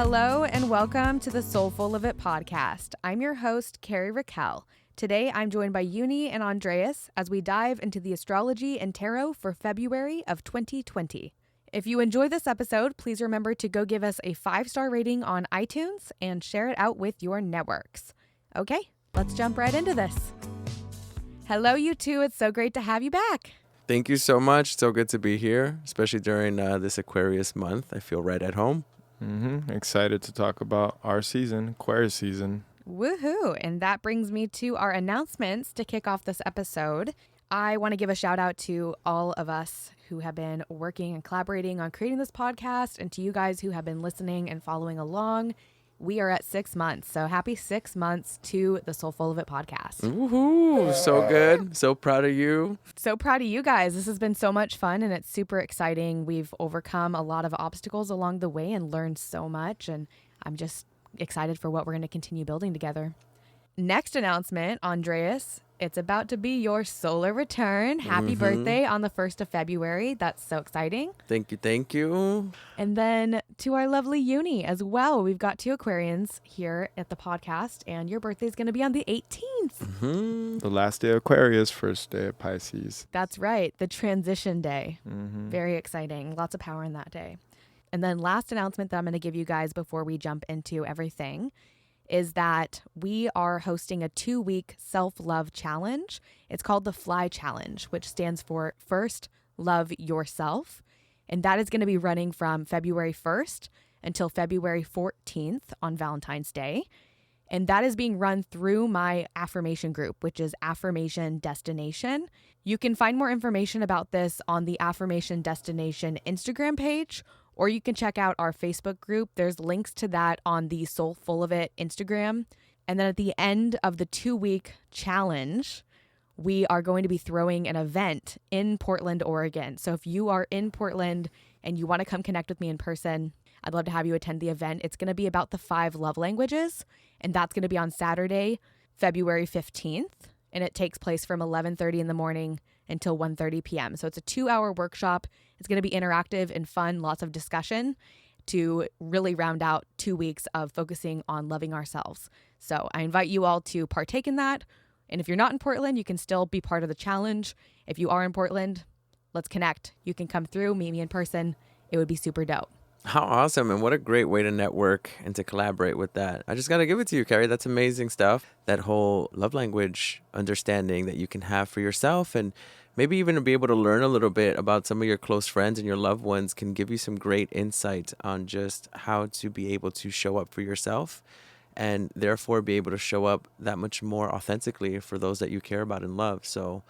Hello and welcome to the Soulful podcast. I'm your host, Kari. Today I'm joined by Yunii and Andres as we dive into the astrology and tarot for February of 2020. If you enjoy this episode, please remember to go give us a 5-star rating on iTunes and share it out with your networks. Okay, let's jump right into this. Hello, you two. It's so great to have you back. Thank you so much. So good to be here, especially during this Aquarius month. I feel right at home. Excited to talk about our season, Aquarius season. Woohoo! And that brings me to our announcements to kick off this episode. I want to give a shout out to all of us who have been working and collaborating on creating this podcast, and to you guys who have been listening and following along. We are at 6 months, so happy 6 months to the Soulful podcast. Woohoo! So good. So proud of you. So proud of you guys. This has been so much fun, and it's super exciting. We've overcome a lot of obstacles along the way and learned so much, and I'm just excited for what we're going to continue building together. Next announcement, Andres, it's about to be your solar return. Happy birthday on the 1st of February. That's so exciting. Thank you. Thank you. And then to our lovely Yunii as well. We've got 2 Aquarians here at the podcast, and your birthday is going to be on the 18th. The last day of Aquarius, first day of Pisces. That's right. The transition day. Very exciting. Lots of power in that day. And then last announcement that I'm going to give you guys before we jump into everything is that we are hosting a 2-week self-love challenge. It's called the Fly Challenge, which stands for First Love Yourself. And that is going to be running from February 1st until February 14th on Valentine's Day. And that is being run through my affirmation group, which is Affirmation Destination. You can find more information about this on the Affirmation Destination Instagram page, or you can check out our Facebook group. There's links to that on the Soulful Instagram. And then at the end of the 2-week challenge, we are going to be throwing an event in Portland, Oregon. So if you are in Portland and you want to come connect with me in person, I'd love to have you attend the event. It's going to be about the 5 love languages, and that's going to be on Saturday, February 15th. And it takes place from 11:30 in the morning until 1:30 p.m. So it's a 2-hour workshop. It's going to be interactive and fun, lots of discussion to really round out 2 weeks of focusing on loving ourselves. So I invite you all to partake in that. And if you're not in Portland, you can still be part of the challenge. If you are in Portland, let's connect. You can come through, meet me in person. It would be super dope. How awesome. And what a great way to network and to collaborate with that. I just got to give it to you, Kari. That's amazing stuff. That whole love language understanding that you can have for yourself, and maybe even to be able to learn a little bit about some of your close friends and your loved ones can give you some great insight on just how to be able to show up for yourself and therefore be able to show up that much more authentically for those that you care about and love. So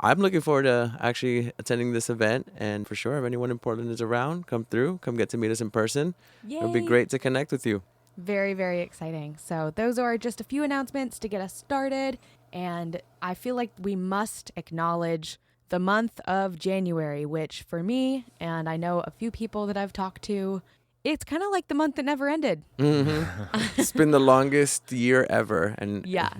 I'm looking forward to actually attending this event, and for sure, if anyone in Portland is around, come through, come get to meet us in person. Yay. It would be great to connect with you. Very, very exciting. So those are just a few announcements to get us started. And I feel like we must acknowledge the month of January, which for me, and I know a few people that I've talked to, it's kind of like the month that never ended. It's been the longest year ever. And yeah.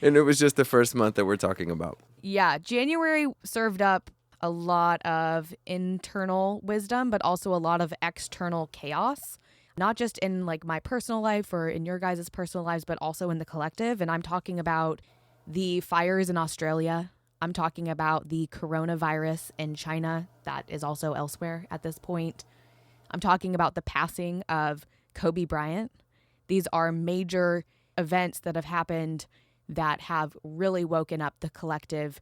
And it was just the first month that we're talking about. Yeah. January served up a lot of internal wisdom, but also a lot of external chaos, not just in like my personal life or in your guys' personal lives, but also in the collective. And I'm talking about the fires in Australia. I'm talking about the coronavirus in China that is also elsewhere at this point. I'm talking about the passing of Kobe Bryant. These are major events that have happened that have really woken up the collective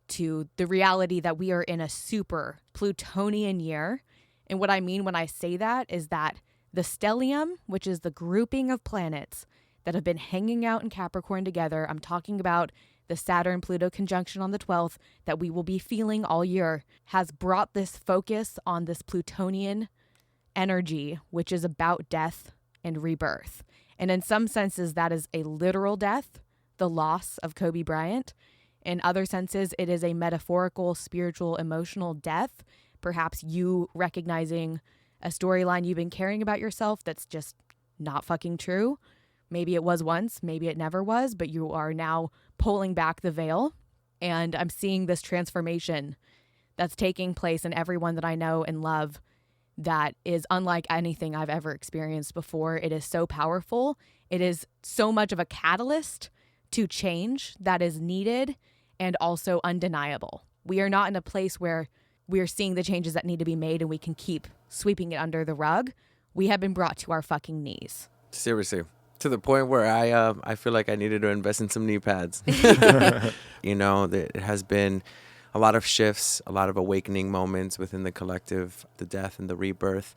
to the reality that we are in a super Plutonian year. And what I mean when I say that is that the stellium, which is the grouping of planets that have been hanging out in Capricorn together, I'm talking about the Saturn-Pluto conjunction on the 12th that we will be feeling all year, has brought this focus on this Plutonian energy, which is about death and rebirth. And in some senses, that is a literal death, the loss of Kobe Bryant. In other senses, it is a metaphorical, spiritual, emotional death. Perhaps you recognizing a storyline you've been carrying about yourself that's just not fucking true. Maybe it was once, maybe it never was, but you are now pulling back the veil. And I'm seeing this transformation that's taking place in everyone that I know and love that is unlike anything I've ever experienced before. It is so powerful. It is so much of a catalyst to change that is needed and also undeniable. We are not in a place where we are seeing the changes that need to be made and we can keep sweeping it under the rug. We have been brought to our fucking knees. Seriously. To the point where I feel like I needed to invest in some knee pads. You know, it has been a lot of shifts, a lot of awakening moments within the collective, the death and the rebirth.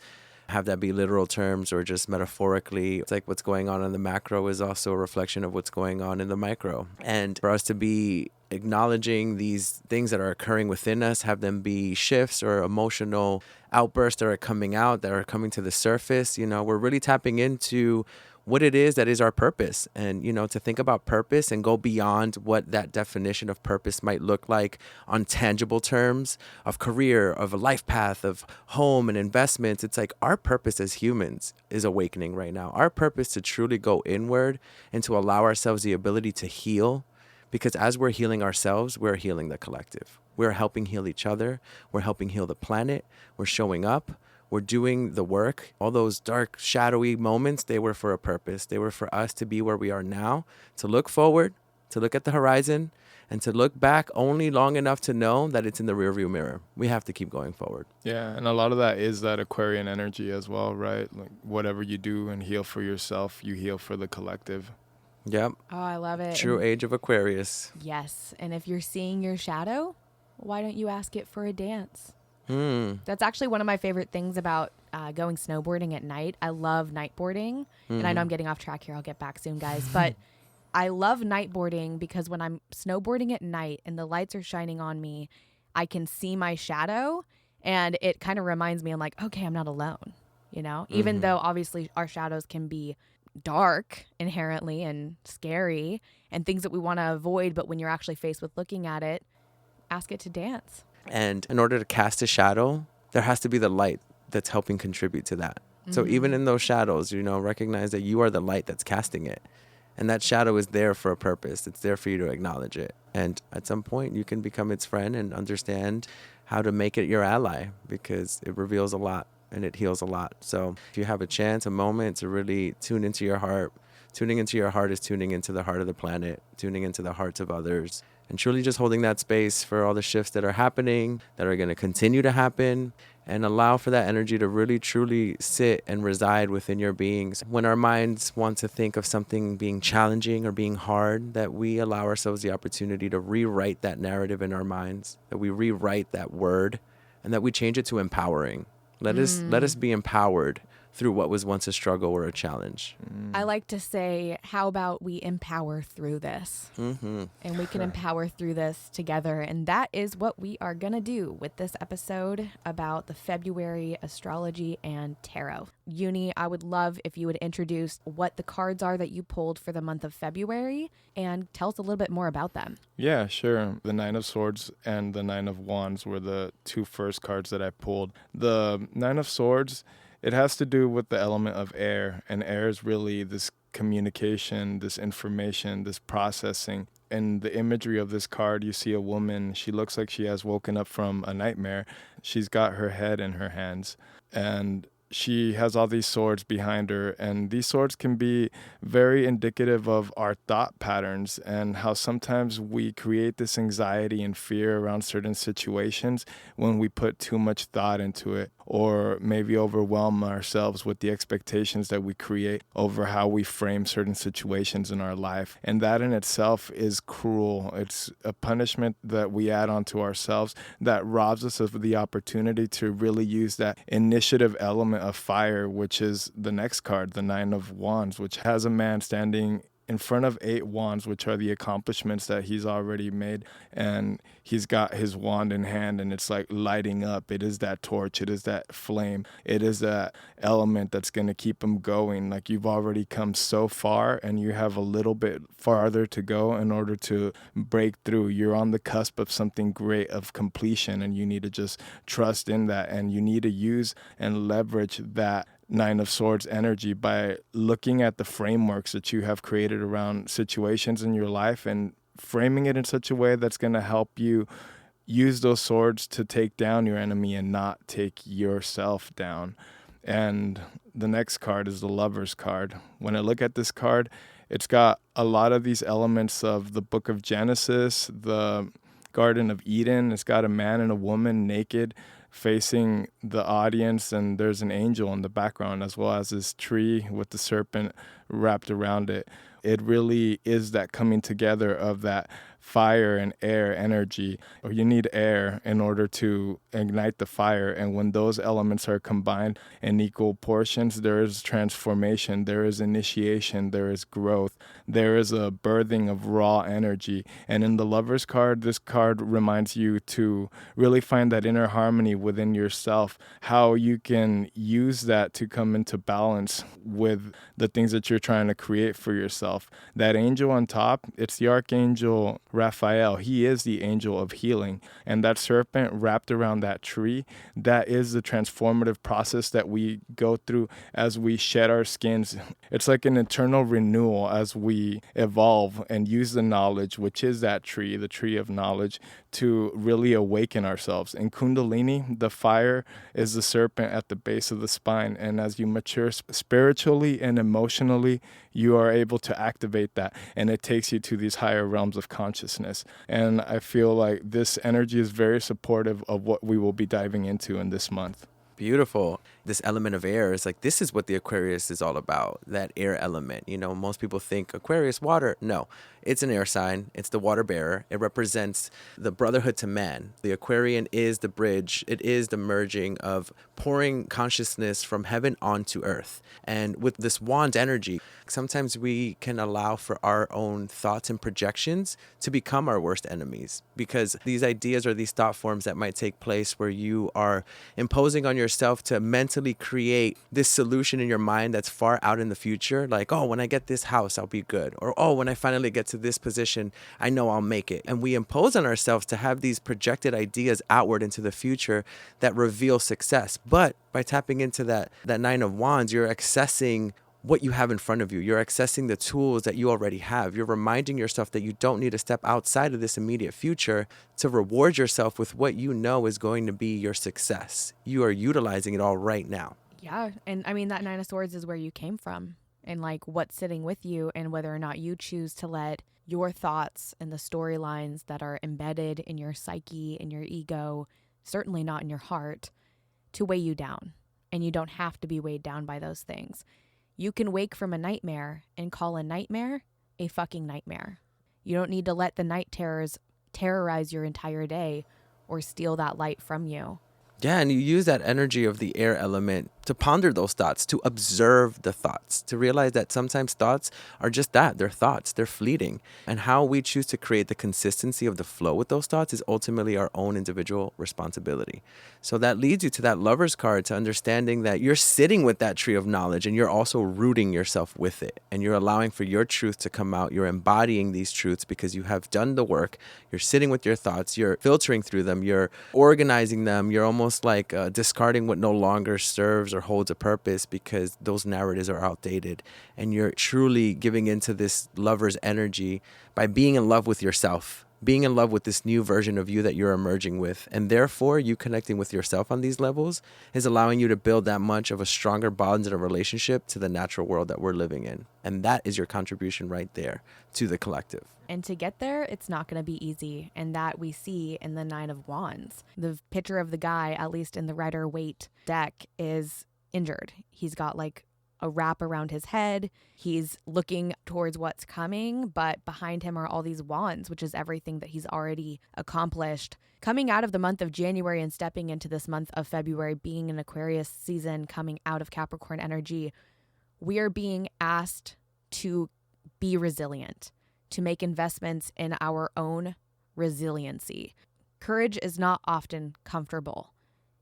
Have that be literal terms or just metaphorically. It's like what's going on in the macro is also a reflection of what's going on in the micro. And for us to be acknowledging these things that are occurring within us, have them be shifts or emotional outbursts that are coming out, that are coming to the surface, you know, we're really tapping into what it is that is our purpose. And, you know, to think about purpose and go beyond what that definition of purpose might look like on tangible terms of career, of a life path, of home and investments. It's like our purpose as humans is awakening right now. Our purpose to truly go inward and to allow ourselves the ability to heal, because as we're healing ourselves, we're healing the collective. We're helping heal each other. We're helping heal the planet. We're showing up. We're doing the work. All those dark, shadowy moments, they were for a purpose. They were for us to be where we are now, to look forward, to look at the horizon, and to look back only long enough to know that it's in the rearview mirror. We have to keep going forward. Yeah, and a lot of that is that Aquarian energy as well, right? Like whatever you do and heal for yourself, you heal for the collective. Yep. Oh, I love it. True age of Aquarius. Yes. And if you're seeing your shadow, why don't you ask it for a dance? That's actually one of my favorite things about going snowboarding at night. I love nightboarding. And I know I'm getting off track here. I'll get back soon, guys. But I love nightboarding because when I'm snowboarding at night and the lights are shining on me, I can see my shadow. And it kind of reminds me, I'm like, okay, I'm not alone. You know, even though obviously our shadows can be dark inherently and scary and things that we want to avoid. But when you're actually faced with looking at it, ask it to dance. And in order to cast a shadow, there has to be the light that's helping contribute to that. So even in those shadows, you know, recognize that you are the light that's casting it. And that shadow is there for a purpose. It's there for you to acknowledge it. And at some point, you can become its friend and understand how to make it your ally, because it reveals a lot and it heals a lot. So if you have a chance, a moment to really tune into your heart, tuning into your heart is tuning into the heart of the planet, tuning into the hearts of others, and truly just holding that space for all the shifts that are happening, that are going to continue to happen, and allow for that energy to really, truly sit and reside within your beings. When our minds want to think of something being challenging or being hard, that we allow ourselves the opportunity to rewrite that narrative in our minds, that we rewrite that word, and that we change it to empowering. Let us be empowered through what was once a struggle or a challenge. I like to say, how about we empower through this? And we can empower through this together. And that is what we are going to do with this episode about the February Astrology and Tarot. Yunii, I would love if you would introduce what the cards are that you pulled for the month of February and tell us a little bit more about them. Yeah, sure. The Nine of Swords and the Nine of Wands were the two first cards that I pulled. The Nine of Swords, it has to do with the element of air, and air is really this communication, this information, this processing. In the imagery of this card, you see a woman. She looks like she has woken up from a nightmare. She's got her head in her hands, and she has all these swords behind her, and these swords can be very indicative of our thought patterns and how sometimes we create this anxiety and fear around certain situations when we put too much thought into it, or maybe overwhelm ourselves with the expectations that we create over how we frame certain situations in our life. And that in itself is cruel. It's a punishment that we add onto ourselves that robs us of the opportunity to really use that initiative element of fire, which is the next card, the Nine of Wands, which has a man standing in front of 8 wands, which are the accomplishments that he's already made. And he's got his wand in hand, and it's like lighting up. It is that torch. It is that flame. It is that element that's going to keep him going. Like, you've already come so far, and you have a little bit farther to go in order to break through. You're on the cusp of something great, of completion, and you need to just trust in that. And you need to use and leverage that Nine of Swords energy by looking at the frameworks that you have created around situations in your life and framing it in such a way that's going to help you use those swords to take down your enemy and not take yourself down. And the next card is the Lover's card. When I look at this card, it's got a lot of these elements of the book of Genesis, the Garden of Eden. It's got a man and a woman naked facing the audience, and there's an angel in the background, as well as this tree with the serpent wrapped around it. It really is that coming together of that fire and air energy. Or you need air in order to ignite the fire, and when those elements are combined in equal portions, there is transformation, there is initiation, there is growth, there is a birthing of raw energy. And in the Lover's card, this card reminds you to really find that inner harmony within yourself, how you can use that to come into balance with the things that you're trying to create for yourself. That angel on top, it's the Archangel Raphael. He is the angel of healing. And that serpent wrapped around that tree, that is the transformative process that we go through as we shed our skins. It's like an eternal renewal as we evolve and use the knowledge, which is that tree, the tree of knowledge, to really awaken ourselves. In Kundalini, the fire is the serpent at the base of the spine. And as you mature spiritually and emotionally, you are able to activate that, and it takes you to these higher realms of consciousness. And I feel like this energy is very supportive of what we will be diving into in this month. Beautiful. This element of air is like, this is what the Aquarius is all about, that air element. You know, most people think Aquarius, water. No, it's an air sign. It's the water bearer. It represents the brotherhood to man. The Aquarian is the bridge. It is the merging of pouring consciousness from heaven onto earth. And with this wand energy, sometimes we can allow for our own thoughts and projections to become our worst enemies, because these ideas or these thought forms that might take place where you are imposing on yourself to mentally create this solution in your mind that's far out in the future. Like, oh, when I get this house, I'll be good. Or, oh, when I finally get to this position, I know I'll make it. And we impose on ourselves to have these projected ideas outward into the future that reveal success. But by tapping into that Nine of Wands, you're accessing what you have in front of you. You're accessing the tools that you already have. You're reminding yourself that you don't need to step outside of this immediate future to reward yourself with what you know is going to be your success. You are utilizing it all right now. Yeah. And I mean, that Nine of Swords is where you came from, and like what's sitting with you, and whether or not you choose to let your thoughts and the storylines that are embedded in your psyche and your ego, certainly not in your heart, to weigh you down. And you don't have to be weighed down by those things. You can wake from a nightmare and call a nightmare a fucking nightmare. You don't need to let the night terrors terrorize your entire day or steal that light from you. Yeah, and you use that energy of the air element to ponder those thoughts, to observe the thoughts, to realize that sometimes thoughts are just that. They're thoughts. They're fleeting. And how we choose to create the consistency of the flow with those thoughts is ultimately our own individual responsibility. So that leads you to that Lover's card, to understanding that you're sitting with that tree of knowledge and you're also rooting yourself with it. And you're allowing for your truth to come out. You're embodying these truths because you have done the work. You're sitting with your thoughts. You're filtering through them. You're organizing them. You're almost like discarding what no longer serves or holds a purpose because those narratives are outdated. And you're truly giving into this lover's energy by being in love with yourself, being in love with this new version of you that you're emerging with. And therefore, you connecting with yourself on these levels is allowing you to build that much of a stronger bond in a relationship to the natural world that we're living in. And that is your contribution right there to the collective. And to get there, it's not going to be easy. And that we see in the Nine of Wands. The picture of the guy, at least in the Rider-Waite deck, is injured. He's got like a wrap around his head. He's looking towards what's coming, but behind him are all these wands, which is everything that he's already accomplished. Coming out of the month of January and stepping into this month of February, being an Aquarius season, coming out of Capricorn energy, we are being asked to be resilient, to make investments in our own resiliency. Courage is not often comfortable.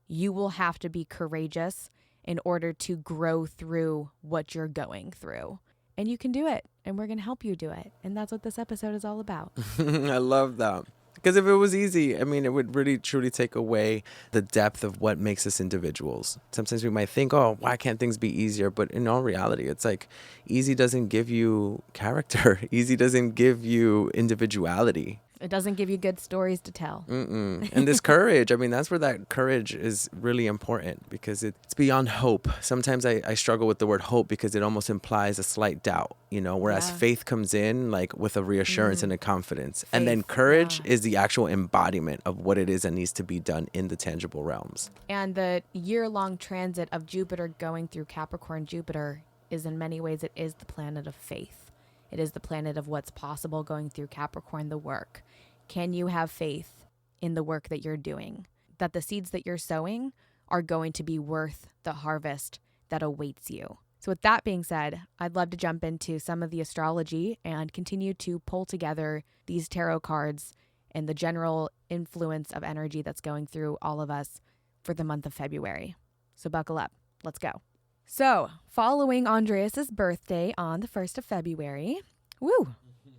You will have to be courageous in order to grow through what you're going through. And you can do it, and we're going to help you do it. And that's what this episode is all about. I love that. Because if it was easy, I mean, it would really truly take away the depth of what makes us individuals. Sometimes we might think, oh, why can't things be easier? But in all reality, it's like easy doesn't give you character. Easy doesn't give you individuality. It doesn't give you good stories to tell. And this courage, I mean, that's where that courage is really important, because it's beyond hope. Sometimes I struggle with the word hope because it almost implies a slight doubt, whereas faith comes in like with a reassurance and a confidence. And then courage is the actual embodiment of what it is that needs to be done in the tangible realms. And the year-long transit of Jupiter going through Capricorn Jupiter is, in many ways, it is the planet of faith. It is the planet of what's possible going through Capricorn, the work. Can you have faith in the work that you're doing? That the seeds that you're sowing are going to be worth the harvest that awaits you. So with that being said, I'd love to jump into some of the astrology and continue to pull together these tarot cards and the general influence of energy that's going through all of us for the month of February. So buckle up. Let's go. So, following Andreas's birthday on the 1st of February,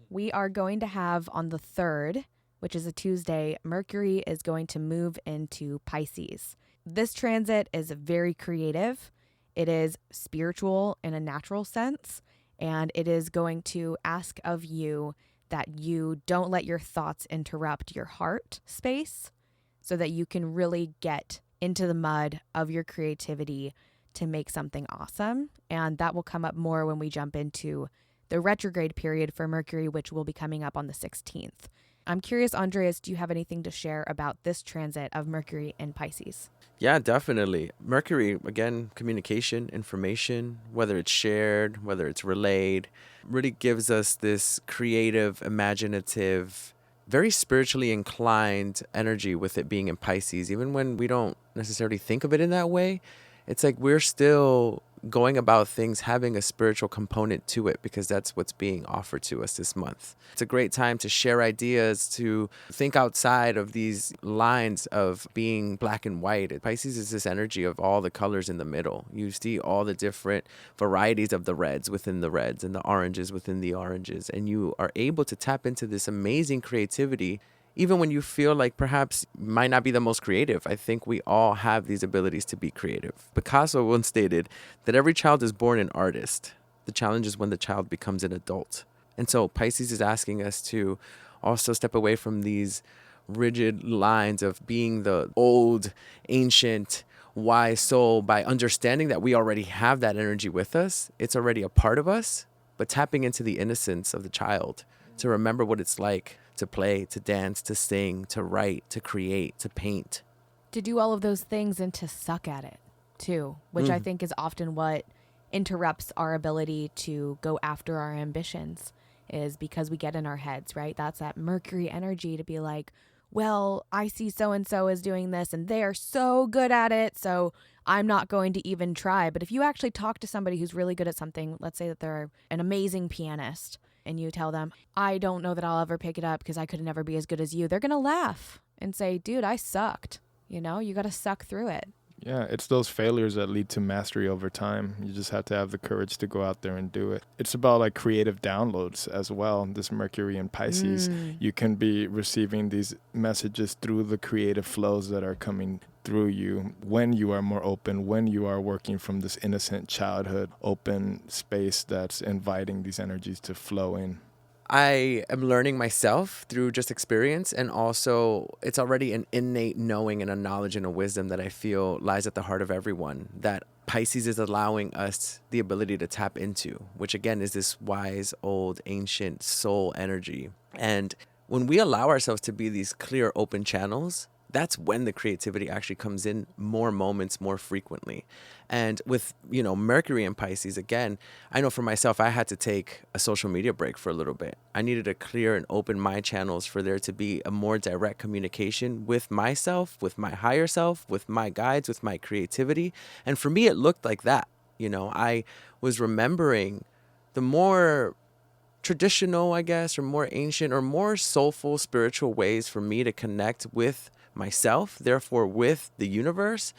we are going to have on the 3rd, which is a Tuesday, Mercury is going to move into Pisces. This transit is very creative. It is spiritual in a natural sense, and it is going to ask of you that you don't let your thoughts interrupt your heart space so that you can really get into the mud of your creativity to make something awesome. And that will come up more when we jump into the retrograde period for Mercury, which will be coming up on the 16th. I'm curious, Andres, do you have anything to share about this transit of Mercury in Pisces? Yeah, definitely. Mercury, again, communication, information, whether it's shared, whether it's relayed, really gives us this creative, imaginative, very spiritually inclined energy with it being in Pisces. Even when we don't necessarily think of it in that way, it's like we're still going about things having a spiritual component to it, because that's what's being offered to us this month. It's a great time to share ideas, to think outside of these lines of being black and white. Pisces is this energy of all the colors in the middle. You see all the different varieties of the reds within the reds and the oranges within the oranges, and you are able to tap into this amazing creativity even when you feel like perhaps might not be the most creative. I think we all have these abilities to be creative. Picasso once stated that every child is born an artist. The challenge is when the child becomes an adult. And so Pisces is asking us to also step away from these rigid lines of being the old, ancient, wise soul by understanding that we already have that energy with us. It's already a part of us, but tapping into the innocence of the child to remember what it's like to play, to dance, to sing, to write, to create, to paint. To do all of those things and to suck at it too, which I think is often what interrupts our ability to go after our ambitions, is because we get in our heads, right? That's that Mercury energy to be like, well, I see so-and-so is doing this and they are so good at it, so I'm not going to even try. But if you actually talk to somebody who's really good at something, let's say that they're an amazing pianist, and you tell them, I don't know that I'll ever pick it up because I could never be as good as you, they're going to laugh and say, dude, I sucked. You got to suck through it. Yeah, it's those failures that lead to mastery over time. You just have to have the courage to go out there and do it. It's about like creative downloads as well. This Mercury in Pisces, you can be receiving these messages through the creative flows that are coming through you when you are more open, when you are working from this innocent childhood, open space that's inviting these energies to flow in. I am learning myself through just experience, and also it's already an innate knowing and a knowledge and a wisdom that I feel lies at the heart of everyone, that Pisces is allowing us the ability to tap into, which again is this wise, old, ancient soul energy. And when we allow ourselves to be these clear, open channels, that's when the creativity actually comes in more moments, more frequently. And with, Mercury in Pisces, again, I know for myself, I had to take a social media break for a little bit. I needed to clear and open my channels for there to be a more direct communication with myself, with my higher self, with my guides, with my creativity. And for me, it looked like that. I was remembering the more traditional, I guess, or more ancient or more soulful spiritual ways for me to connect with myself, therefore with the universe,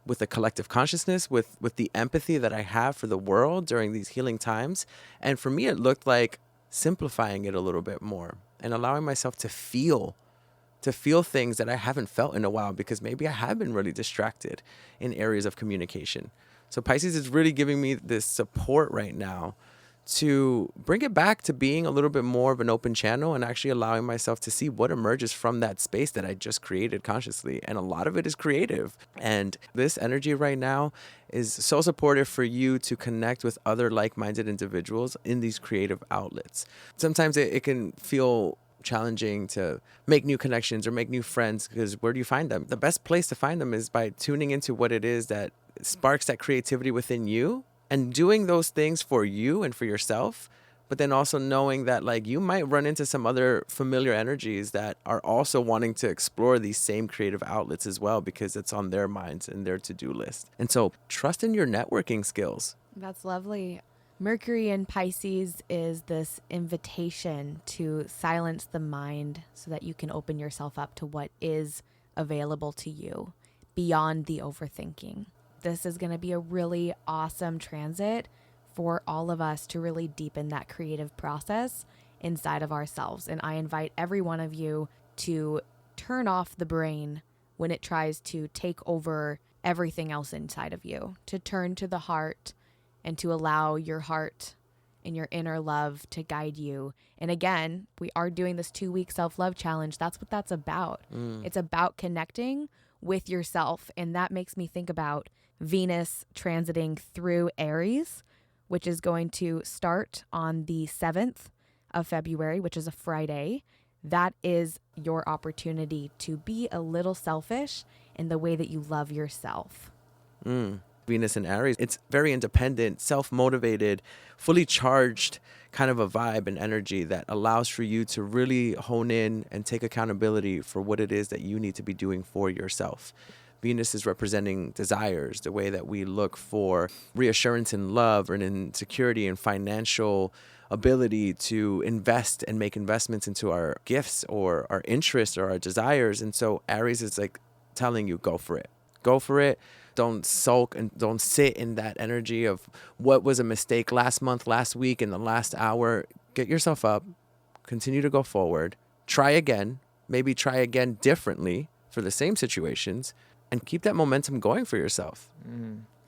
with the collective consciousness, with the empathy that I have for the world during these healing times. And for me, it looked like simplifying it a little bit more and allowing myself to feel things that I haven't felt in a while, because maybe I have been really distracted in areas of communication. So Pisces is really giving me this support right now to bring it back to being a little bit more of an open channel and actually allowing myself to see what emerges from that space that I just created consciously. And a lot of it is creative. And this energy right now is so supportive for you to connect with other like-minded individuals in these creative outlets. Sometimes it can feel challenging to make new connections or make new friends, because where do you find them? The best place to find them is by tuning into what it is that sparks that creativity within you and doing those things for you and for yourself, but then also knowing that like you might run into some other familiar energies that are also wanting to explore these same creative outlets as well, because it's on their minds and their to-do list. And so trust in your networking skills. That's lovely. Mercury in Pisces is this invitation to silence the mind so that you can open yourself up to what is available to you beyond the overthinking. This is going to be a really awesome transit for all of us to really deepen that creative process inside of ourselves. And I invite every one of you to turn off the brain when it tries to take over everything else inside of you, to turn to the heart and to allow your heart and your inner love to guide you. And again, we are doing this 2-week self-love challenge. That's what that's about. It's about connecting with yourself. And that makes me think about Venus transiting through Aries, which is going to start on the 7th of February, which is a Friday. That is your opportunity to be a little selfish in the way that you love yourself. Venus and Aries, it's very independent, self-motivated, fully charged kind of a vibe and energy that allows for you to really hone in and take accountability for what it is that you need to be doing for yourself. Venus is representing desires, the way that we look for reassurance in love and in security and financial ability to invest and make investments into our gifts or our interests or our desires. And so Aries is like telling you, go for it. Go for it. Don't sulk and don't sit in that energy of what was a mistake last month, last week, in the last hour. Get yourself up, continue to go forward, try again, maybe try again differently for the same situations, and keep that momentum going for yourself.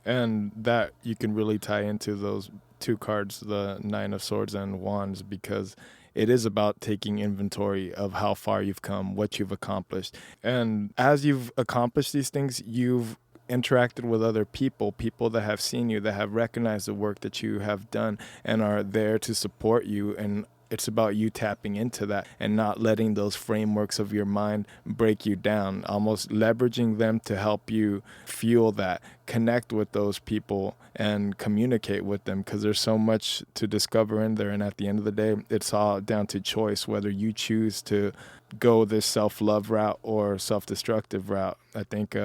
And that you can really tie into those two cards, the Nine of Swords and Wands, because it is about taking inventory of how far you've come, what you've accomplished. And as you've accomplished these things, you've interacted with other people that have seen you, that have recognized the work that you have done and are there to support you. And it's about you tapping into that and not letting those frameworks of your mind break you down, almost leveraging them to help you fuel that, connect with those people and communicate with them, because there's so much to discover in there. And at the end of the day, it's all down to choice, whether you choose to go this self-love route or self-destructive route. I think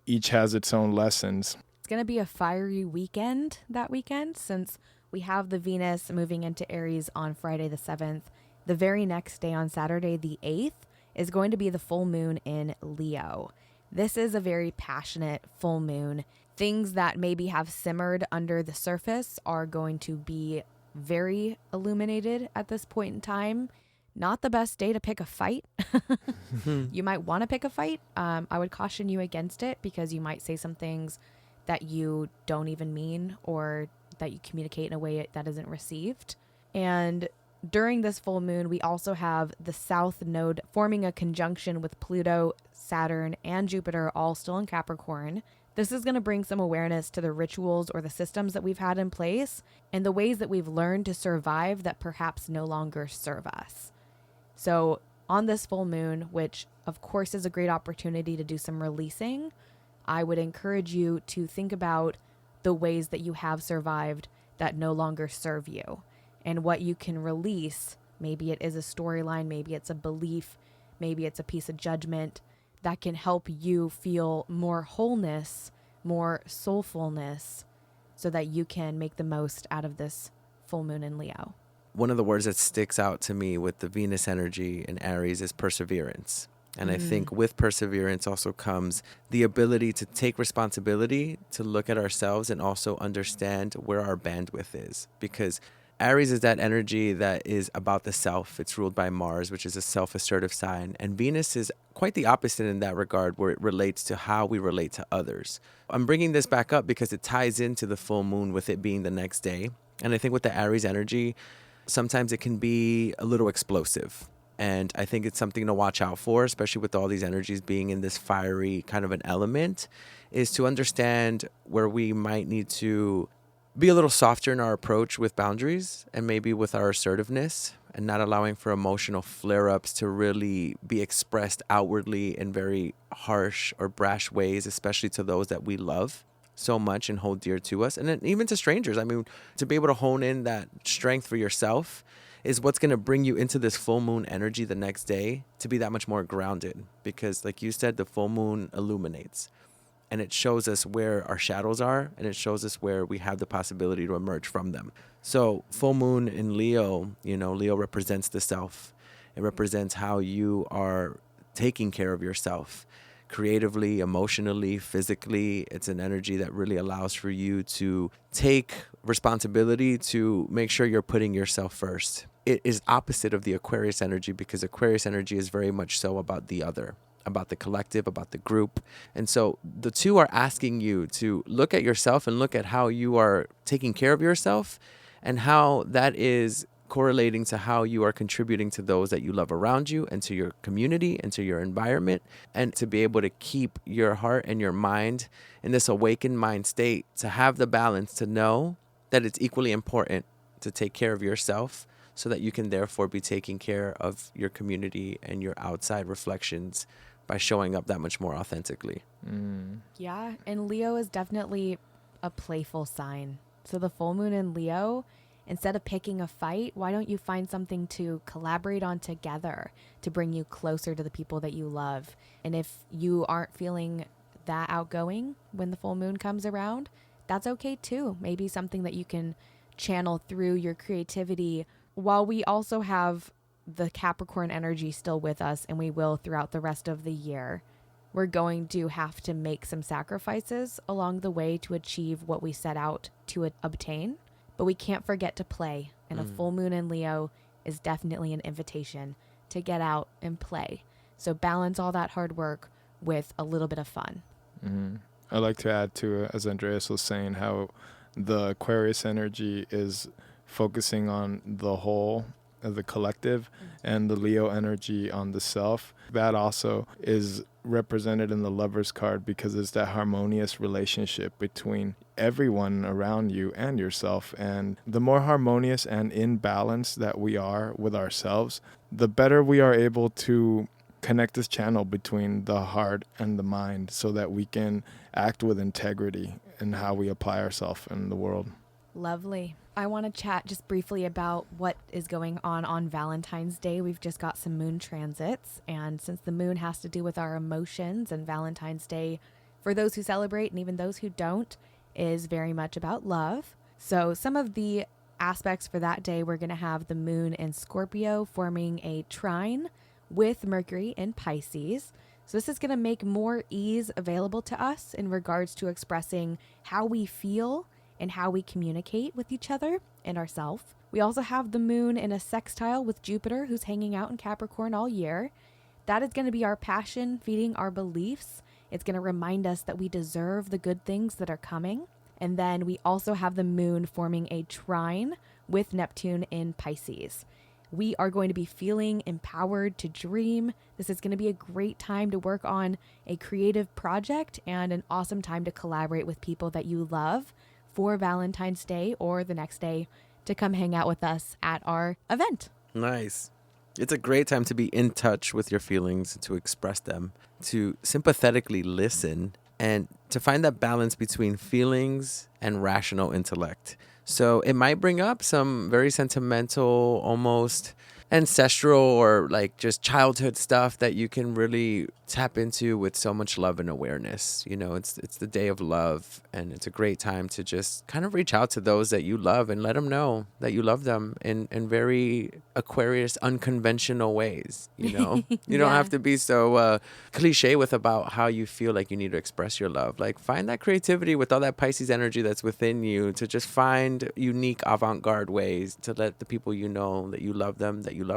each has its own lessons. It's going to be a fiery weekend that weekend, since we have the Venus moving into Aries on Friday the 7th. The very next day, on Saturday the 8th, is going to be the full moon in Leo. This is a very passionate full moon. Things that maybe have simmered under the surface are going to be very illuminated at this point in time. Not the best day to pick a fight. You might want to pick a fight. I would caution you against it, because you might say some things that you don't even mean, or that you communicate in a way that isn't received. And during this full moon, we also have the South Node forming a conjunction with Pluto, Saturn, and Jupiter, all still in Capricorn. This is going to bring some awareness to the rituals or the systems that we've had in place and the ways that we've learned to survive that perhaps no longer serve us. So on this full moon, which of course is a great opportunity to do some releasing, I would encourage you to think about the ways that you have survived that no longer serve you and what you can release. Maybe it is a storyline, maybe it's a belief, maybe it's a piece of judgment that can help you feel more wholeness, more soulfulness, so that you can make the most out of this full moon in Leo. One of the words that sticks out to me with the Venus energy in Aries is perseverance. And I think with perseverance also comes the ability to take responsibility, to look at ourselves and also understand where our bandwidth is. Because Aries is that energy that is about the self. It's ruled by Mars, which is a self-assertive sign. And Venus is quite the opposite in that regard, where it relates to how we relate to others. I'm bringing this back up because it ties into the full moon with it being the next day. And I think with the Aries energy, sometimes it can be a little explosive. And I think it's something to watch out for, especially with all these energies being in this fiery kind of an element, is to understand where we might need to be a little softer in our approach with boundaries and maybe with our assertiveness, and not allowing for emotional flare-ups to really be expressed outwardly in very harsh or brash ways, especially to those that we love so much and hold dear to us. And then even to strangers. I mean, to be able to hone in that strength for yourself is what's going to bring you into this full moon energy the next day to be that much more grounded. Because like you said, the full moon illuminates. And it shows us where our shadows are, and it shows us where we have the possibility to emerge from them. So full moon in Leo, Leo represents the self. It represents how you are taking care of yourself creatively, emotionally, physically. It's an energy that really allows for you to take responsibility to make sure you're putting yourself first. It is opposite of the Aquarius energy, because Aquarius energy is very much so about the other, about the collective, about the group. And so the two are asking you to look at yourself and look at how you are taking care of yourself and how that is correlating to how you are contributing to those that you love around you and to your community and to your environment, and to be able to keep your heart and your mind in this awakened mind state, to have the balance to know that it's equally important to take care of yourself so that you can therefore be taking care of your community and your outside reflections by showing up that much more authentically. Yeah, and Leo is definitely a playful sign. So the full moon in Leo, instead of picking a fight, why don't you find something to collaborate on together to bring you closer to the people that you love? And if you aren't feeling that outgoing when the full moon comes around, that's okay too. Maybe something that you can channel through your creativity, while we also have the Capricorn energy still with us, and we will throughout the rest of the year. We're going to have to make some sacrifices along the way to achieve what we set out to obtain, but we can't forget to play. And a full moon in Leo is definitely an invitation to get out and play. So balance all that hard work with a little bit of fun. I'd like to add to, as Andreas was saying, how the Aquarius energy is focusing on the whole, the collective, and the Leo energy on the self. That also is represented in the Lover's card, because it's that harmonious relationship between everyone around you and yourself. And the more harmonious and in balance that we are with ourselves, the better we are able to connect this channel between the heart and the mind, so that we can act with integrity in how we apply ourselves in the world. Lovely. I want to chat just briefly about what is going on Valentine's Day. We've just got some moon transits, and since the moon has to do with our emotions, and Valentine's Day, for those who celebrate and even those who don't, is very much about love. So some of the aspects for that day, we're going to have the moon in Scorpio forming a trine with Mercury in Pisces. So this is going to make more ease available to us in regards to expressing how we feel and how we communicate with each other and ourselves. We also have the moon in a sextile with Jupiter, who's hanging out in Capricorn all year. That is going to be our passion, feeding our beliefs. It's going to remind us that we deserve the good things that are coming. And then we also have the moon forming a trine with Neptune in Pisces. We are going to be feeling empowered to dream. This is going to be a great time to work on a creative project, and an awesome time to collaborate with people that you love for Valentine's Day or the next day to come hang out with us at our event. Nice. It's a great time to be in touch with your feelings, to express them, to sympathetically listen, and to find that balance between feelings and rational intellect. So it might bring up some very sentimental, almost ancestral or like just childhood stuff that you can really tap into with so much love and awareness. You know, it's the day of love, and it's a great time to just kind of reach out to those that you love and let them know that you love them in very Aquarius unconventional ways. You know, you don't have to be so cliche with about how you feel like you need to express your love. Like, find that creativity with all that Pisces energy that's within you to just find unique avant-garde ways to let the people you know that you love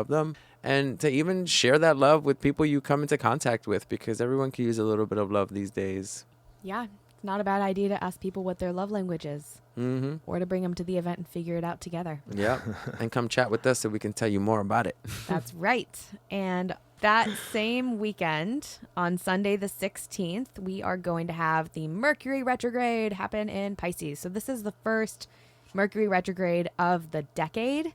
them, and to even share that love with people you come into contact with, because everyone can use a little bit of love these days. Yeah. It's not a bad idea to ask people what their love language is, or to bring them to the event and figure it out together. Yep. And come chat with us so we can tell you more about it. That's right. And that same weekend, on Sunday the 16th, we are going to have the Mercury Retrograde happen in Pisces. So this is the first Mercury Retrograde of the decade.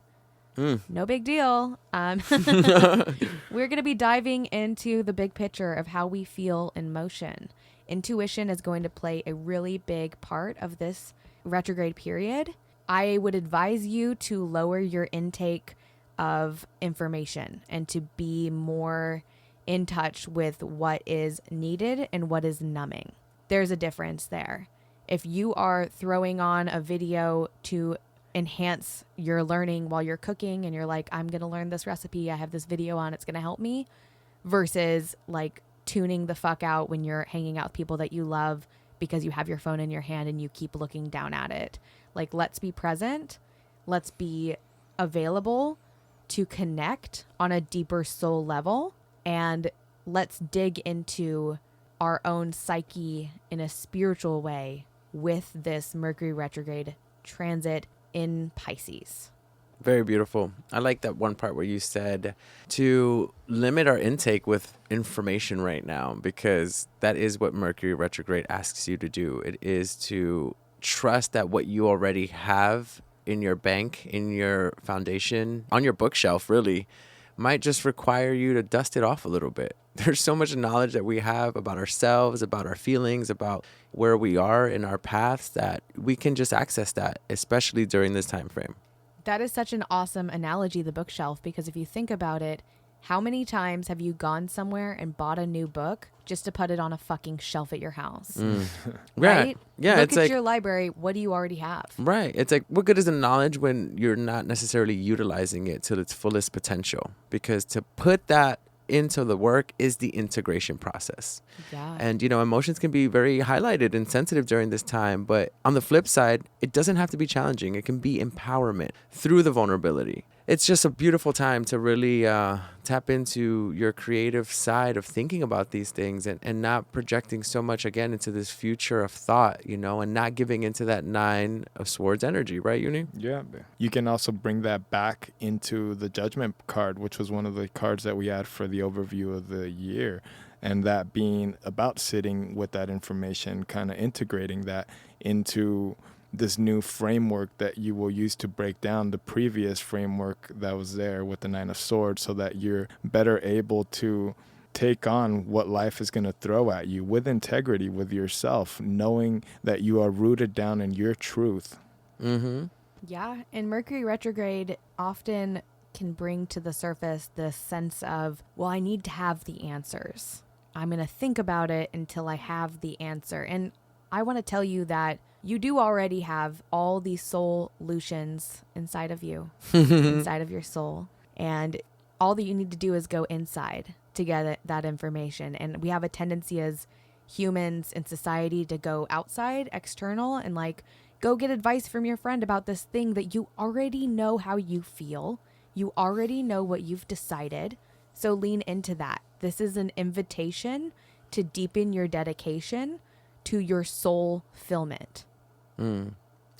No big deal. We're going to be diving into the big picture of how we feel in motion. Intuition is going to play a really big part of this retrograde period. I would advise you to lower your intake of information and to be more in touch with what is needed and what is numbing. There's a difference there. If you are throwing on a video to enhance your learning while you're cooking and you're like, I'm going to learn this recipe, I have this video on, it's going to help me, versus like tuning the fuck out when you're hanging out with people that you love because you have your phone in your hand and you keep looking down at it. Like, let's be present. Let's be available to connect on a deeper soul level, and let's dig into our own psyche in a spiritual way with this Mercury retrograde transit in Pisces. Very beautiful. I like that one part where you said to limit our intake with information right now, because that is what Mercury retrograde asks you to do. It is to trust that what you already have in your bank, in your foundation, on your bookshelf, really, might just require you to dust it off a little bit. There's so much knowledge that we have about ourselves, about our feelings, about where we are in our paths, that we can just access that, especially during this time frame. That is such an awesome analogy, the bookshelf, because if you think about it, how many times have you gone somewhere and bought a new book just to put it on a fucking shelf at your house? Right? Yeah. Look It's at like your library. What do you already have? Right. It's like, what good is the knowledge when you're not necessarily utilizing it to its fullest potential? Because to put that into the work is the integration process. Yeah. And, emotions can be very highlighted and sensitive during this time. But on the flip side, it doesn't have to be challenging. It can be empowerment through the vulnerability. It's just a beautiful time to really tap into your creative side of thinking about these things and not projecting so much, again, into this future of thought, and not giving into that 9 of Swords energy, right, Yunii? Yeah. You can also bring that back into the Judgment card, which was one of the cards that we had for the overview of the year. And that being about sitting with that information, kind of integrating that into this new framework that you will use to break down the previous framework that was there with the 9 of Swords, so that you're better able to take on what life is going to throw at you with integrity with yourself, knowing that you are rooted down in your truth. Yeah. And Mercury retrograde often can bring to the surface this sense of, well, I need to have the answers. I'm going to think about it until I have the answer. And I want to tell you that you do already have all these solutions inside of you, inside of your soul. And all that you need to do is go inside to get that information. And we have a tendency as humans in society to go outside, external, and like go get advice from your friend about this thing that you already know how you feel. You already know what you've decided. So lean into that. This is an invitation to deepen your dedication to your soul fulfillment.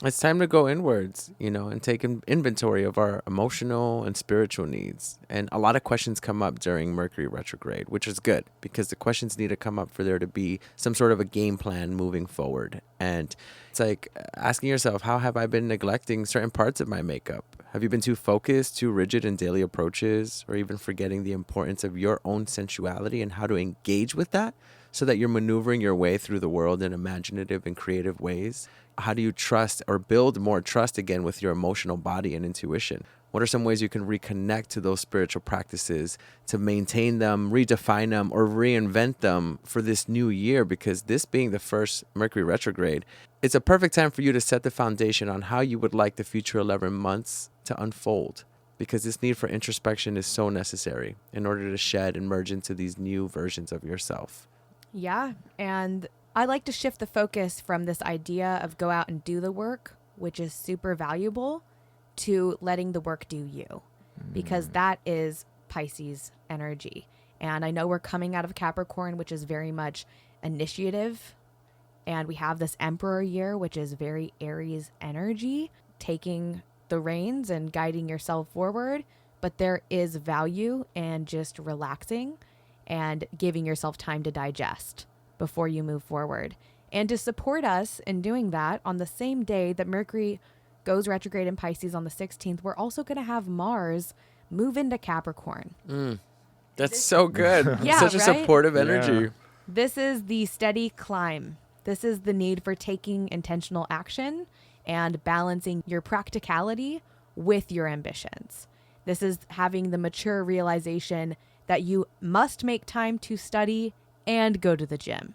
It's time to go inwards, and take inventory of our emotional and spiritual needs. And a lot of questions come up during Mercury retrograde, which is good because the questions need to come up for there to be some sort of a game plan moving forward. And it's like asking yourself, how have I been neglecting certain parts of my makeup? Have you been too focused, too rigid in daily approaches, or even forgetting the importance of your own sensuality and how to engage with that so that you're maneuvering your way through the world in imaginative and creative ways? How do you trust or build more trust again with your emotional body and intuition? What are some ways you can reconnect to those spiritual practices to maintain them, redefine them, or reinvent them for this new year? Because this being the first Mercury retrograde, it's a perfect time for you to set the foundation on how you would like the future 11 months to unfold. Because this need for introspection is so necessary in order to shed and merge into these new versions of yourself. Yeah, and I like to shift the focus from this idea of go out and do the work, which is super valuable, to letting the work do you, because that is Pisces energy. And I know we're coming out of Capricorn, which is very much initiative And we have this Emperor year, which is very Aries energy, taking the reins and guiding yourself forward. But there is value in just relaxing and giving yourself time to digest before you move forward. And to support us in doing that, on the same day that Mercury goes retrograde in Pisces on the 16th, we're also going to have Mars move into Capricorn. That's so good. Yeah, Such a right? supportive Yeah. energy. This is the steady climb. This is the need for taking intentional action and balancing your practicality with your ambitions. This is having the mature realization that you must make time to study and go to the gym,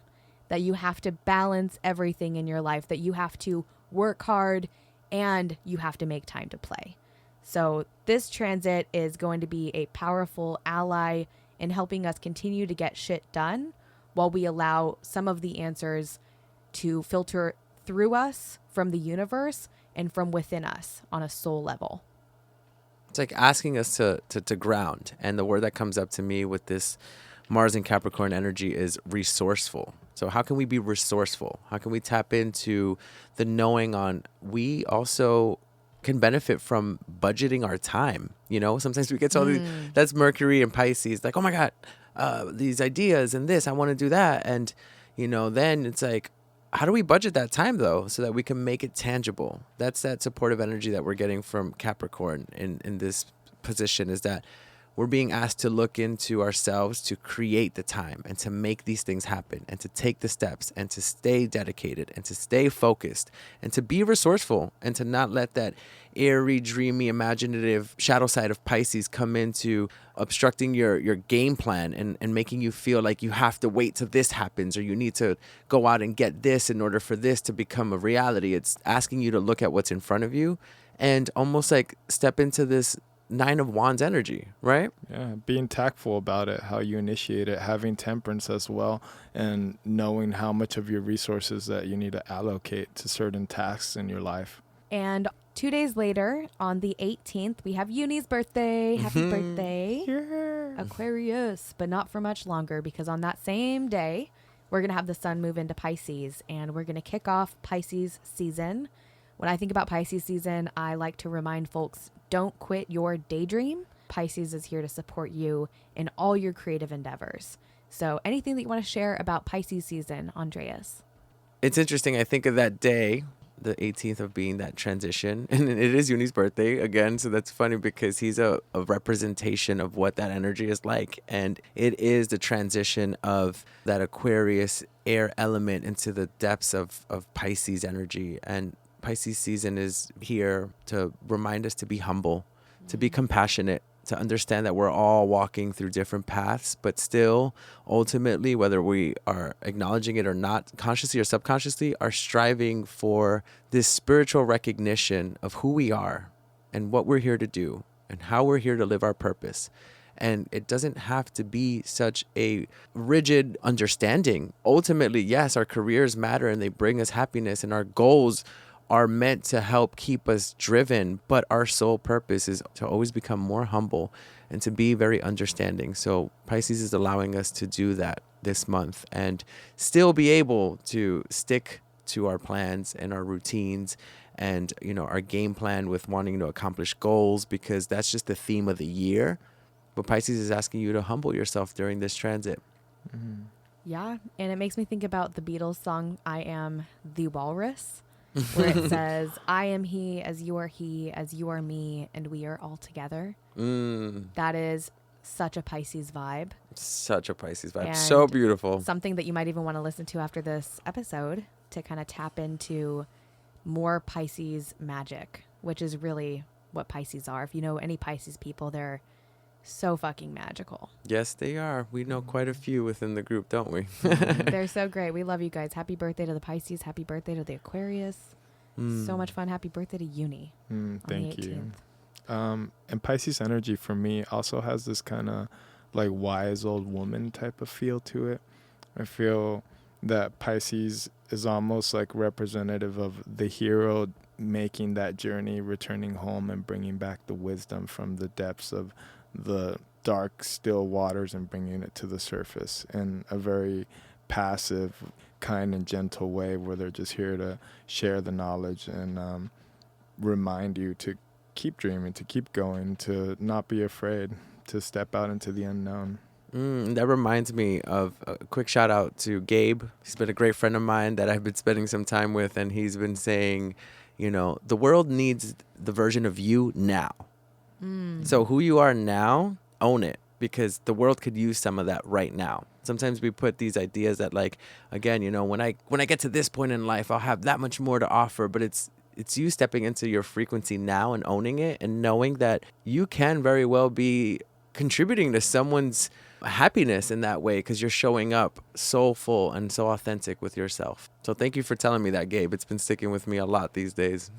that you have to balance everything in your life, that you have to work hard and you have to make time to play. So this transit is going to be a powerful ally in helping us continue to get shit done while we allow some of the answers to filter through us from the universe and from within us on a soul level. It's like asking us to ground. And the word that comes up to me with this Mars and Capricorn energy is resourceful. So how can we be resourceful? How can we tap into the knowing on we also can benefit from budgeting our time? You know, sometimes we get to all these, that's Mercury and Pisces, like, oh my God, these ideas and this, I want to do that. And, you know, then it's like, how do we budget that time though, so that we can make it tangible? That's that supportive energy that we're getting from Capricorn in this position, is that we're being asked to look into ourselves, to create the time and to make these things happen and to take the steps and to stay dedicated and to stay focused and to be resourceful and to not let that airy, dreamy, imaginative shadow side of Pisces come into obstructing your game plan and making you feel like you have to wait till this happens or you need to go out and get this in order for this to become a reality. It's asking you to look at what's in front of you and almost like step into this Nine of Wands energy, right? Yeah, being tactful about it, how you initiate it, having temperance as well, and knowing how much of your resources that you need to allocate to certain tasks in your life. And 2 days later, on the 18th, we have Yunii's birthday. Happy birthday, Aquarius. But not for much longer, because on that same day, we're going to have the sun move into Pisces, and we're going to kick off Pisces season. When I think about Pisces season, I like to remind folks, don't quit your daydream. Pisces is here to support you in all your creative endeavors. So anything that you want to share about Pisces season, Andreas? It's interesting. I think of that day, the 18th, of being that transition. And it is Yuni's birthday again. So that's funny because he's a representation of what that energy is like. And it is the transition of that Aquarius air element into the depths of Pisces energy. And Pisces season is here to remind us to be humble, to be compassionate, to understand that we're all walking through different paths, but still, ultimately, whether we are acknowledging it or not, consciously or subconsciously, are striving for this spiritual recognition of who we are and what we're here to do and how we're here to live our purpose. And it doesn't have to be such a rigid understanding. Ultimately, yes, our careers matter and they bring us happiness, and our goals are meant to help keep us driven, but our sole purpose is to always become more humble and to be very understanding. So Pisces is allowing us to do that this month and still be able to stick to our plans and our routines and, you know, our game plan with wanting to accomplish goals, because that's just the theme of the year. But Pisces is asking you to humble yourself during this transit. Mm-hmm. Yeah, and it makes me think about the Beatles song, I Am the Walrus, where it says, I am he, as you are me, and we are all together. That is such a Pisces vibe. Such a Pisces vibe. And so beautiful. Something that you might even want to listen to after this episode to kind of tap into more Pisces magic, which is really what Pisces are. If you know any Pisces people, they're so fucking magical. Yes, they are. We know quite a few within the group, don't we? They're so great. We love you guys. Happy birthday to the Pisces. Happy birthday to the Aquarius. So much fun. Happy birthday to Yunii. Thank you. And Pisces energy for me also has this kind of like wise old woman type of feel to it. I feel that Pisces is almost like representative of the hero making that journey, returning home and bringing back the wisdom from the depths of the dark, still waters and bringing it to the surface in a very passive, kind and gentle way where they're just here to share the knowledge and remind you to keep dreaming, to keep going, to not be afraid, to step out into the unknown. That reminds me of a quick shout out to Gabe. He's been a great friend of mine that I've been spending some time with, and he's been saying, the world needs the version of you now. So who you are now, own it, because the world could use some of that right now. Sometimes we put these ideas that, like, again, when I get to this point in life, I'll have that much more to offer, but it's you stepping into your frequency now and owning it and knowing that you can very well be contributing to someone's happiness in that way because you're showing up soulful and so authentic with yourself. So thank you for telling me that, Gabe. It's been sticking with me a lot these days.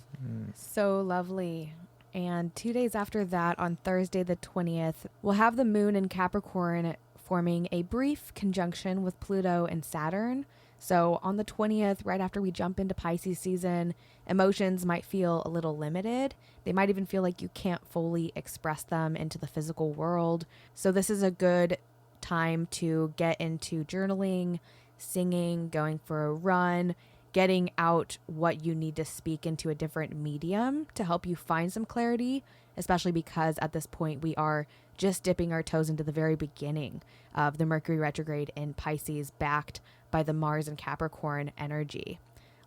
So lovely. And 2 days after that, on Thursday the 20th, we'll have the moon in Capricorn forming a brief conjunction with Pluto and Saturn. So on the 20th, right after we jump into Pisces season, emotions might feel a little limited. They might even feel like you can't fully express them into the physical world. So this is a good time to get into journaling, singing, going for a run, getting out what you need to speak into a different medium to help you find some clarity, especially because at this point we are just dipping our toes into the very beginning of the Mercury retrograde in Pisces, backed by the Mars and Capricorn energy.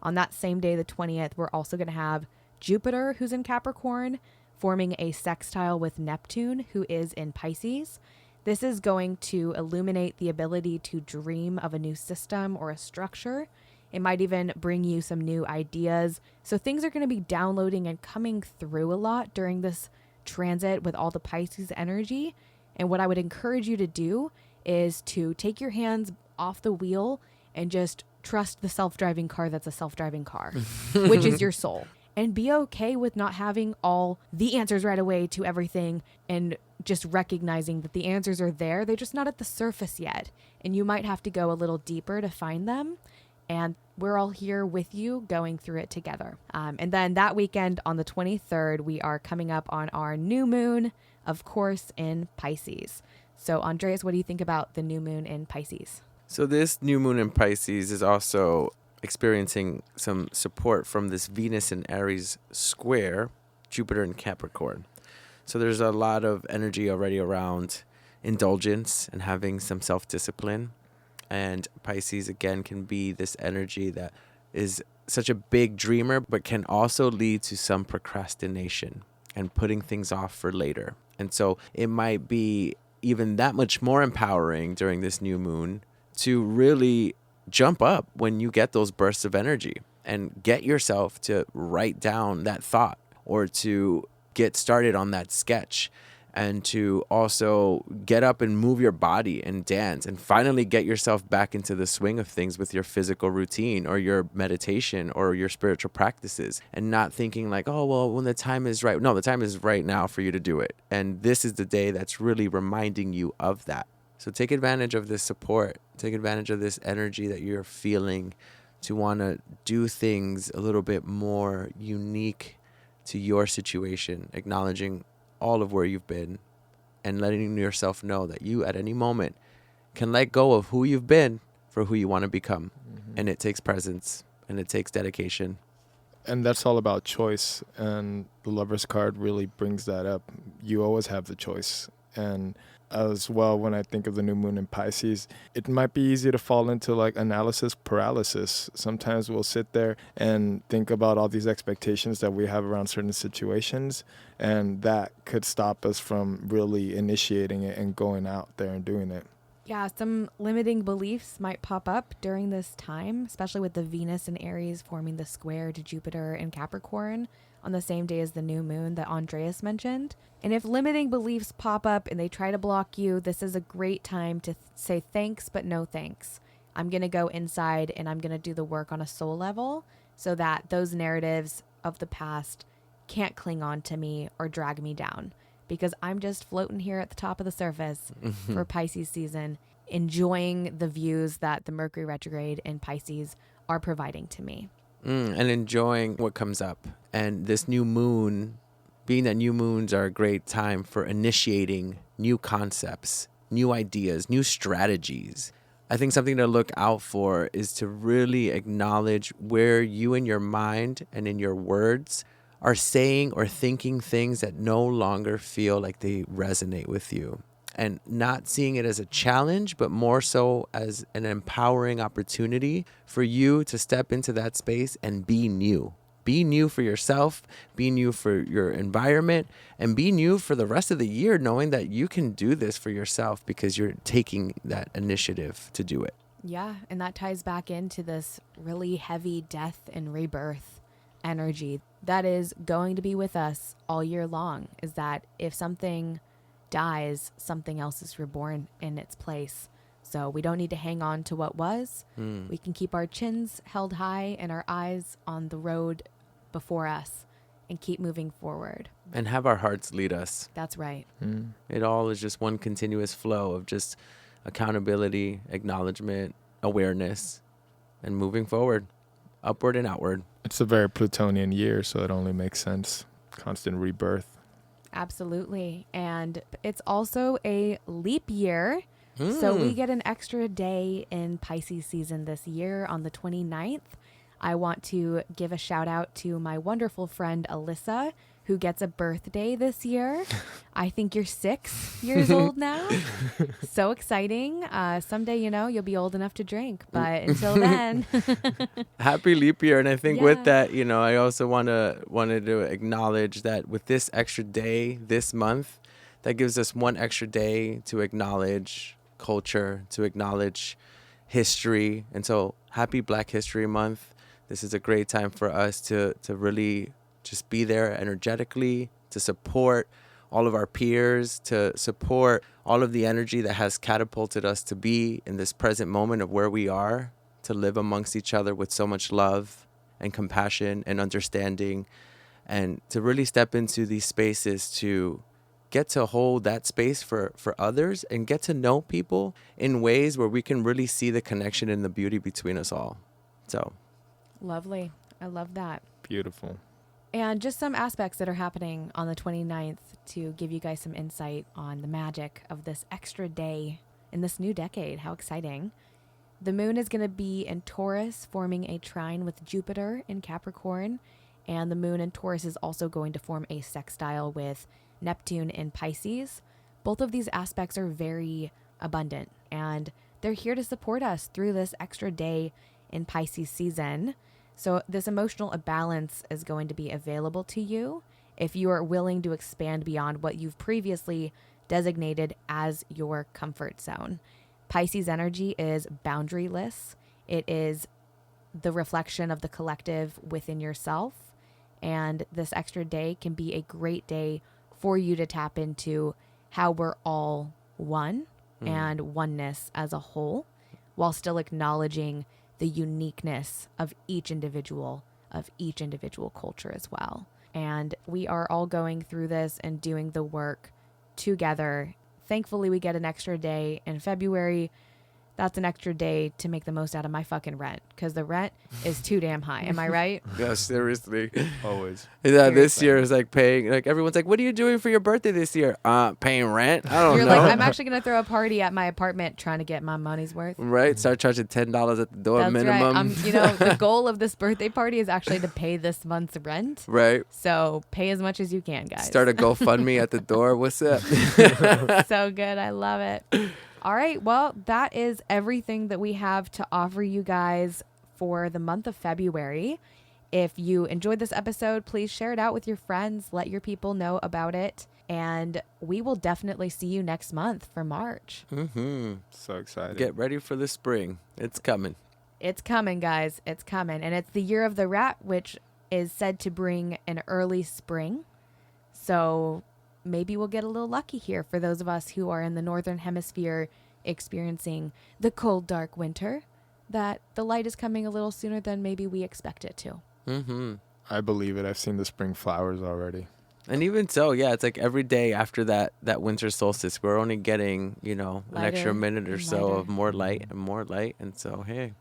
On that same day, the 20th, we're also going to have Jupiter, who's in Capricorn, forming a sextile with Neptune, who is in Pisces. This is going to illuminate the ability to dream of a new system or a structure. It might even bring you some new ideas. So things are going to be downloading and coming through a lot during this transit with all the Pisces energy. And what I would encourage you to do is to take your hands off the wheel and just trust the self-driving car that's a self-driving car, which is your soul. And be okay with not having all the answers right away to everything, and just recognizing that the answers are there. They're just not at the surface yet. And you might have to go a little deeper to find them. And we're all here with you going through it together. And then that weekend on the 23rd, we are coming up on our new moon, of course, in Pisces. So Andres, what do you think about the new moon in Pisces? So this new moon in Pisces is also experiencing some support from this Venus and Aries square, Jupiter and Capricorn. So there's a lot of energy already around indulgence and having some self-discipline. And Pisces, again, can be this energy that is such a big dreamer, but can also lead to some procrastination and putting things off for later. And so it might be even that much more empowering during this new moon to really jump up when you get those bursts of energy and get yourself to write down that thought or to get started on that sketch, and to also get up and move your body and dance and finally get yourself back into the swing of things with your physical routine or your meditation or your spiritual practices, and not thinking like, oh, well, when the time is right. No, the time is right now for you to do it. And this is the day that's really reminding you of that. So take advantage of this support. Take advantage of this energy that you're feeling to want to do things a little bit more unique to your situation, acknowledging all of where you've been and letting yourself know that you at any moment can let go of who you've been for who you want to become. And it takes presence and it takes dedication. And that's all about choice. And the Lover's card really brings that up. You always have the choice. And as well, when I think of the new moon in Pisces, it might be easy to fall into like analysis paralysis. Sometimes we'll sit there and think about all these expectations that we have around certain situations, and that could stop us from really initiating it and going out there and doing it. Yeah, some limiting beliefs might pop up during this time, especially with the Venus and Aries forming the square to Jupiter and Capricorn on the same day as the new moon that Andreas mentioned. And if limiting beliefs pop up and they try to block you, this is a great time to say thanks, but no thanks. I'm going to go inside and I'm going to do the work on a soul level so that those narratives of the past can't cling on to me or drag me down, because I'm just floating here at the top of the surface for Pisces season, enjoying the views that the Mercury retrograde in Pisces are providing to me. And enjoying what comes up. And this new moon, being that new moons are a great time for initiating new concepts, new ideas, new strategies. I think something to look out for is to really acknowledge where you in your mind and in your words are saying or thinking things that no longer feel like they resonate with you. And not seeing it as a challenge, but more so as an empowering opportunity for you to step into that space and be new. Be new for yourself, be new for your environment, and be new for the rest of the year, knowing that you can do this for yourself because you're taking that initiative to do it. Yeah, and that ties back into this really heavy death and rebirth energy that is going to be with us all year long, is that if something dies, something else is reborn in its place. So we don't need to hang on to what was. We can keep our chins held high and our eyes on the road before us and keep moving forward. And have our hearts lead us. That's right. It all is just one continuous flow of just accountability, acknowledgement, awareness, and moving forward, upward and outward. It's a very Plutonian year, so it only makes sense. Constant rebirth. Absolutely. And it's also a leap year. So we get an extra day in Pisces season this year on the 29th. I want to give a shout out to my wonderful friend Alyssa, who gets a birthday this year. I think you're 6 years old now. So exciting. Someday, you'll be old enough to drink. But until then. Happy leap year. And I think with that, I also wanted to acknowledge that with this extra day this month, that gives us one extra day to acknowledge culture, to acknowledge history. And so happy Black History Month. This is a great time for us to really just be there energetically, to support all of our peers, to support all of the energy that has catapulted us to be in this present moment of where we are, to live amongst each other with so much love and compassion and understanding, and to really step into these spaces to get to hold that space for others and get to know people in ways where we can really see the connection and the beauty between us all. So lovely. I love that. Beautiful. And just some aspects that are happening on the 29th to give you guys some insight on the magic of this extra day in this new decade. How exciting. The moon is going to be in Taurus, forming a trine with Jupiter in Capricorn. And the moon in Taurus is also going to form a sextile with Neptune in Pisces. Both of these aspects are very abundant, and they're here to support us through this extra day in Pisces season. So this emotional balance is going to be available to you if you are willing to expand beyond what you've previously designated as your comfort zone. Pisces energy is boundaryless. It is the reflection of the collective within yourself. And this extra day can be a great day for you to tap into how we're all one and oneness as a whole, while still acknowledging the uniqueness of each individual culture as well. And we are all going through this and doing the work together. Thankfully, we get an extra day in February. That's an extra day to make the most out of my fucking rent, because the rent is too damn high. Am I right? Yeah, seriously. Always. Yeah, this year is like paying, like everyone's like, what are you doing for your birthday this year? Paying rent? I don't You're know. like, I'm actually going to throw a party at my apartment trying to get my money's worth. Right? Start charging $10 at the door That's minimum. Right. The goal of this birthday party is actually to pay this month's rent. Right. So pay as much as you can, guys. Start a GoFundMe at the door. What's up? So good. I love it. All right. Well, that is everything that we have to offer you guys for the month of February. If you enjoyed this episode, please share it out with your friends. Let your people know about it. And we will definitely see you next month for March. So excited. Get ready for the spring. It's coming. It's coming, guys. It's coming. And it's the year of the rat, which is said to bring an early spring. So maybe we'll get a little lucky here for those of us who are in the northern hemisphere experiencing the cold, dark winter, that the light is coming a little sooner than maybe we expect it to. I believe it. I've seen the spring flowers already. And even so, yeah, it's like every day after that winter solstice, we're only getting, an extra minute or so of more light and more light. And so, hey.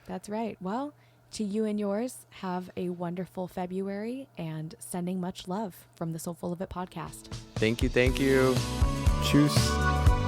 That's right. Well, to you and yours, have a wonderful February, and sending much love from the Soulful of It podcast. Thank you. Cheers.